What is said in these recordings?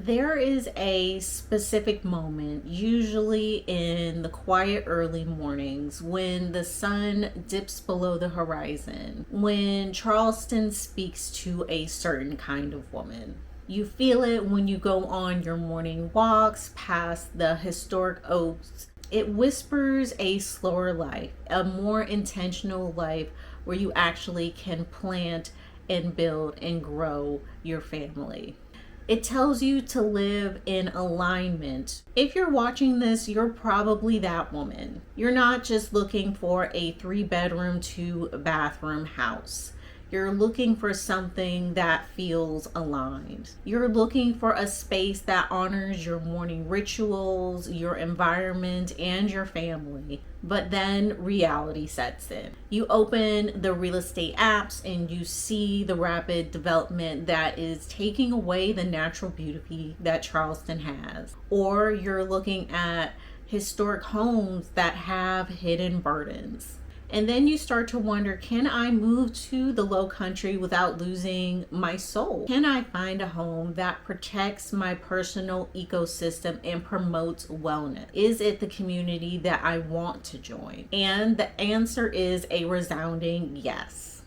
There is a specific moment, usually in the quiet early mornings, when the sun dips below the horizon, when Charleston speaks to a certain kind of woman. You feel it when you go on your morning walks past the historic oaks. It whispers a slower life, a more intentional life where you actually can plant and build and grow your family. It tells you to live in alignment. If you're watching this, you're probably that woman. You're not just looking for a 3-bedroom, 2-bathroom house. You're looking for something that feels aligned. You're looking for a space that honors your morning rituals, your environment, and your family. But then reality sets in. You open the real estate apps and you see the rapid development that is taking away the natural beauty that Charleston has. Or you're looking at historic homes that have hidden burdens. And then you start to wonder, can I move to the Lowcountry without losing my soul? Can I find a home that protects my personal ecosystem and promotes wellness? Is it the community that I want to join? And the answer is a resounding yes.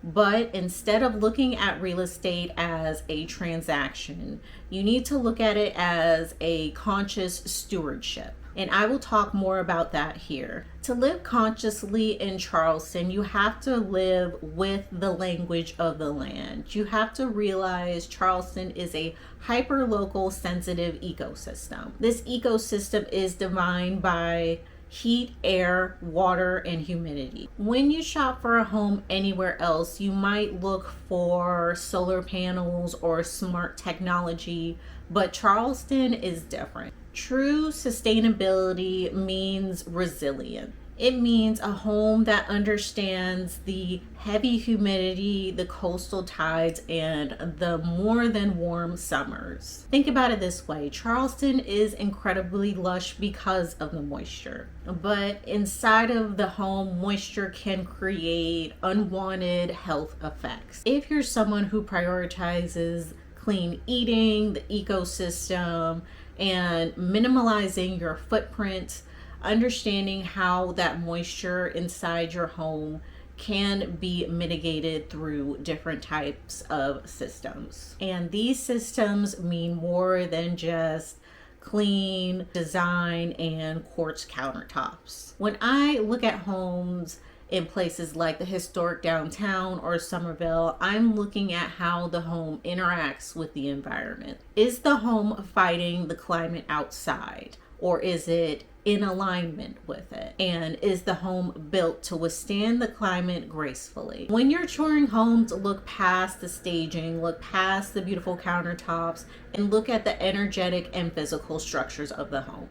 But instead of looking at real estate as a transaction, you need to look at it as a conscious stewardship. And I will talk more about that here. To live consciously in Charleston, you have to live with the language of the land. You have to realize Charleston is a hyper-local sensitive ecosystem. This ecosystem is defined by heat, air, water, and humidity. When you shop for a home anywhere else, you might look for solar panels or smart technology, but Charleston is different. True sustainability means resilience. It means a home that understands the heavy humidity, the coastal tides, and the more than warm summers. Think about it this way. Charleston is incredibly lush because of the moisture. But inside of the home, moisture can create unwanted health effects. If you're someone who prioritizes clean eating, the ecosystem, and minimalizing your footprint, understanding how that moisture inside your home can be mitigated through different types of systems. And these systems mean more than just clean design and quartz countertops. When I look at homes in places like the historic downtown or Somerville, I'm looking at how the home interacts with the environment. Is the home fighting the climate outside, or is it in alignment with it? And is the home built to withstand the climate gracefully? When you're touring homes, look past the staging, look past the beautiful countertops, and look at the energetic and physical structures of the home.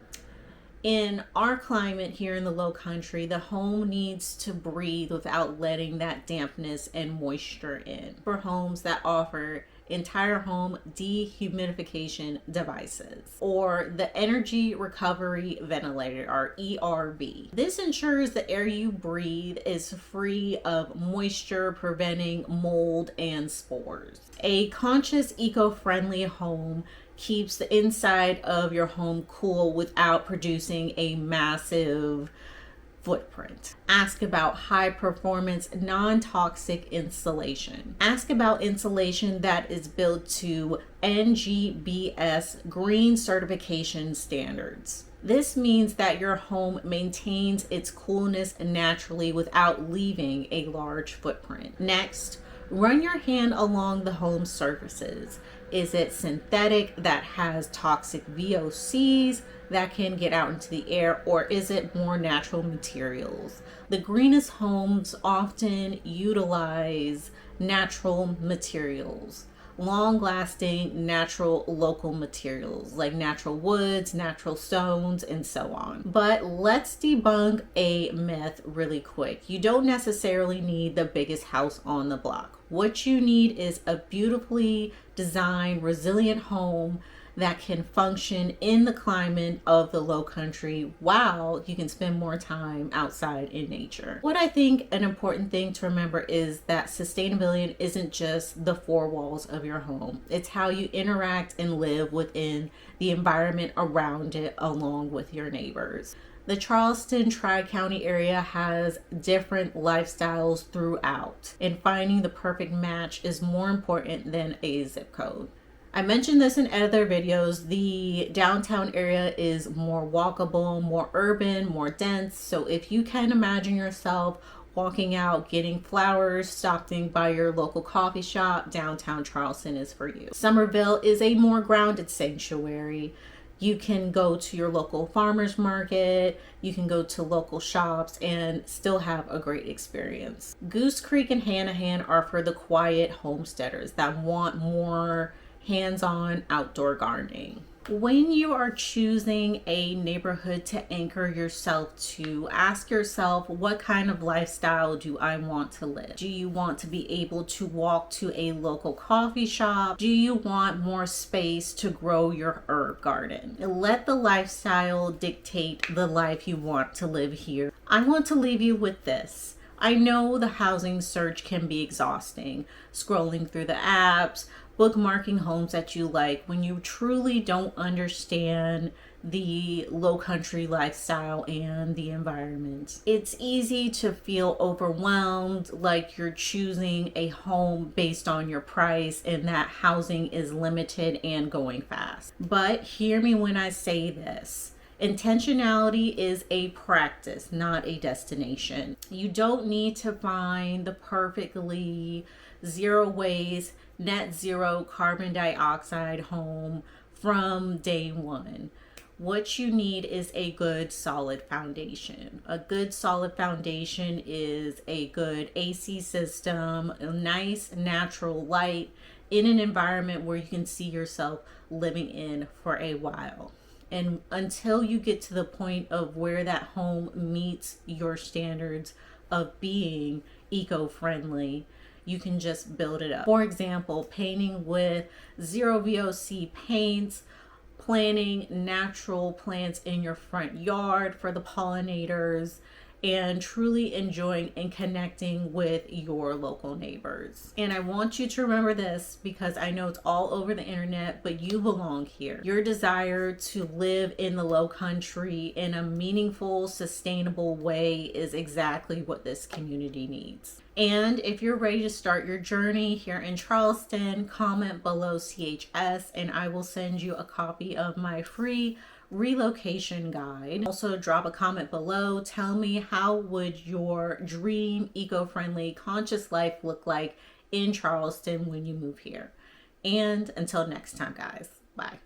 In our climate here in the Lowcountry, the home needs to breathe without letting that dampness and moisture in. For homes that offer entire home dehumidification devices, or the energy recovery ventilator, or ERV. This ensures the air you breathe is free of moisture, preventing mold and spores. A conscious, eco-friendly home keeps the inside of your home cool without producing a massive footprint. Ask about high performance, non-toxic insulation. Ask about insulation that is built to NGBS green certification standards. This means that your home maintains its coolness naturally without leaving a large footprint. Next, run your hand along the home surfaces. Is it synthetic that has toxic VOCs that can get out into the air, or is it more natural materials? The greenest homes often utilize natural materials, long-lasting natural local materials like natural woods, natural stones, and so on. But let's debunk a myth really quick. You don't necessarily need the biggest house on the block. What you need is a beautifully designed, resilient home that can function in the climate of the Lowcountry while you can spend more time outside in nature. What I think an important thing to remember is that sustainability isn't just the four walls of your home. It's how you interact and live within the environment around it along with your neighbors. The Charleston Tri-County area has different lifestyles throughout, and finding the perfect match is more important than a zip code. I mentioned this in other videos. The downtown area is more walkable, more urban, more dense. So if you can imagine yourself walking out, getting flowers, stopping by your local coffee shop, downtown Charleston is for you. Somerville is a more grounded sanctuary. You can go to your local farmer's market, you can go to local shops and still have a great experience. Goose Creek and Hanahan are for the quiet homesteaders that want more hands-on outdoor gardening. When you are choosing a neighborhood to anchor yourself to, ask yourself, what kind of lifestyle do I want to live? Do you want to be able to walk to a local coffee shop? Do you want more space to grow your herb garden? Let the lifestyle dictate the life you want to live here. I want to leave you with this. I know the housing search can be exhausting. Scrolling through the apps, bookmarking homes that you like when you truly don't understand the Lowcountry lifestyle and the environment. It's easy to feel overwhelmed, like you're choosing a home based on your price and that housing is limited and going fast. But hear me when I say this. Intentionality is a practice, not a destination. You don't need to find the perfectly zero waste, net zero carbon dioxide home from day one. What you need is a good solid foundation. A good solid foundation is a good AC system, a nice natural light in an environment where you can see yourself living in for a while. And until you get to the point of where that home meets your standards of being eco-friendly, you can just build it up. For example, painting with zero VOC paints, planting natural plants in your front yard for the pollinators, and truly enjoying and connecting with your local neighbors. And I want you to remember this because I know it's all over the internet, but you belong here. Your desire to live in the Lowcountry in a meaningful, sustainable way is exactly what this community needs. And if you're ready to start your journey here in Charleston, comment below CHS and I will send you a copy of my free relocation guide. Also drop a comment below. Tell me, how would your dream eco-friendly conscious life look like in Charleston when you move here? And until next time, guys, bye.